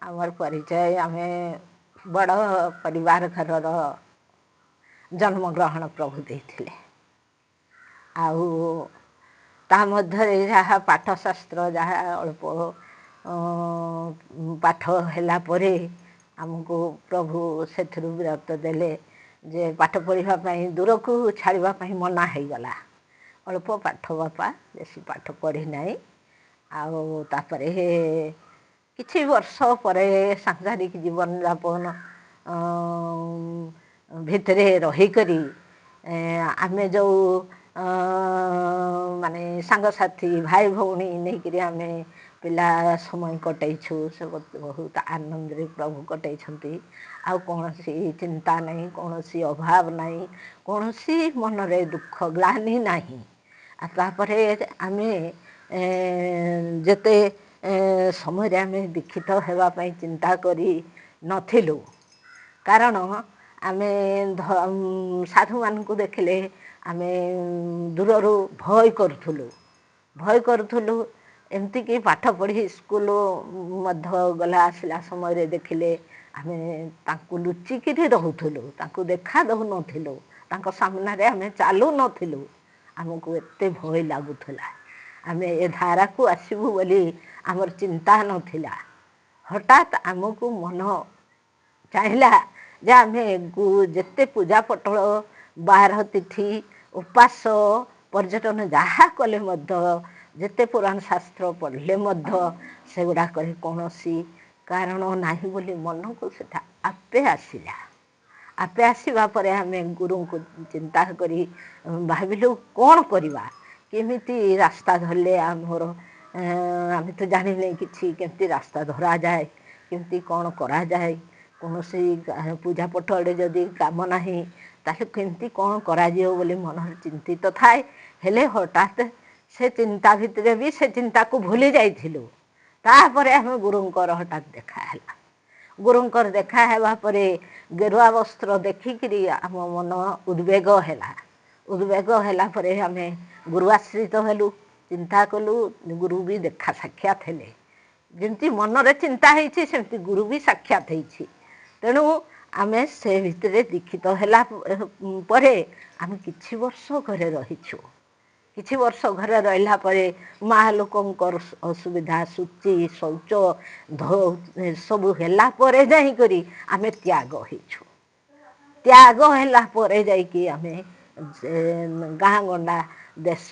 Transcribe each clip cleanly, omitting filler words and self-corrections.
आमर परिचय आमे बड़ परिवार घर जन्मग्रहण प्रभु देथिले आउ ता मध्य जहाँ पाठशास्त्र जहाँ अल्प पाठ है परे आमको प्रभु से विरक्त देले जे पाठ पढ़ापी दूर को छाड़वाई मना हो गला अल्प पाठ बापा बेसी पाठ पढ़ी ना आपर किछि वर्ष पर सांसारिक जीवन यापन भितरे रहीकरी आमे जो माने सांगसाथी भाई भौणी नहीं करी आमे पिला समय कटैछु से बहुत आनंद रे प्रभु कटैछंती आ कौन सी चिंता नहीं कौन सी अभाव नहीं कौन सी मन रे दुख ग्लानि नहीं तापरे आमे जेते समय आमे दीक्षित हेबा पई चिंता करी नथिलु कारण आमे साधु मान को देखले आमे दूररू भय करूथुलु एमती कि पाठ पढ़ी स्कूल मध्य गला आसला समय देखले आमे तांकु लुचिकी रहूथुलु तांकु देखा दउ नथिलु तांको सामना रे आमे चालू नथिलु आमको एते भय लागुथला आमे ए धारा को आसीबु बोली आमर चिंता नथिला हठात आमको मन चाहिला जे आमे जेते पूजा पटल 12 तिथि उपास पर्यटन जहाँ कले मध्य जेते पुराण शास्त्र पढ़ले मध्य से गुड़ा करे कौन सी कारण नहीं बोली मन को सेटा आपे आसिला आपे आसीबा परे आमे गुरु को चिंता करी भाविलु कौन करिवा केमिति रास्ता धरले आमर आमे तो जानि नहीं किछि केमिति रास्ता धरा जाए केमिति कौन करा जाए कौन सी पूजा पटले जदि काम नाही ताले केमिति कौन करा जियो बोली मन चिंतित थाए हेले हठात से चिंता भितरे भी से चिंता को भूली जाइथिलु तापरे हम गुरुंकर हठात देखा हैला गुरुंकर देखा हेबा परे गेरुआ वस्त्र देखिकरी आम मन उद्वेग हैला परे आमे गुरु आश्रित हेलु चिंता कलु गुरु भी देखा साक्षात हेले जेमती मन रे चिंता हेछि सेमती गुरु भी साक्षात हेछि तेणु आमे से भितरे दीक्षित हैला परे आमे किछि वर्ष घरे रहिछु किछि वर्ष घरे रहिला परे माँ लोकंकर असुविधा सूची शौच सबू हैला परे जाई करी आमे त्याग हेछु त्याग हैला परे जाई कि आमे गाँ गंडा देश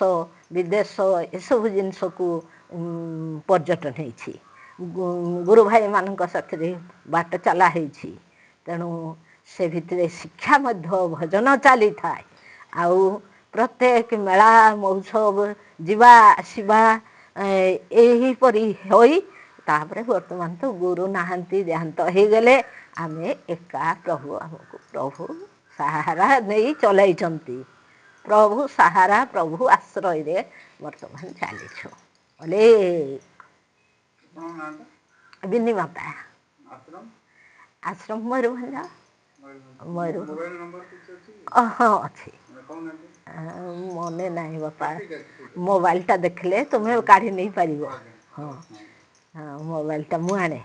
विदेश ए सब जिनस को पर्यटन हेछि गुरु भाई मान साथी बाट चला हेछि तेणु से भितरे शिक्षा मध्य भजन चली थाए आउ प्रत्येक मेला महोत्सव जीवा आसवा यहीपरी होई तापरे वर्तमान तो गुरु नाहंती देहांत हो गले आमे एका प्रभु हमको प्रभु सहारा नहीं चलैछंती प्रभु सहारा प्रभु आश्रय रे वर्तमान चलीछु बोले बिन्नी माता आश्रम मयूरभंज हाँ अच्छी मने नहीं बापा मोबाइल टा देखले तुम्हें काढ़ी नहीं पारिबो हाँ हाँ मोबाइल टा मुआने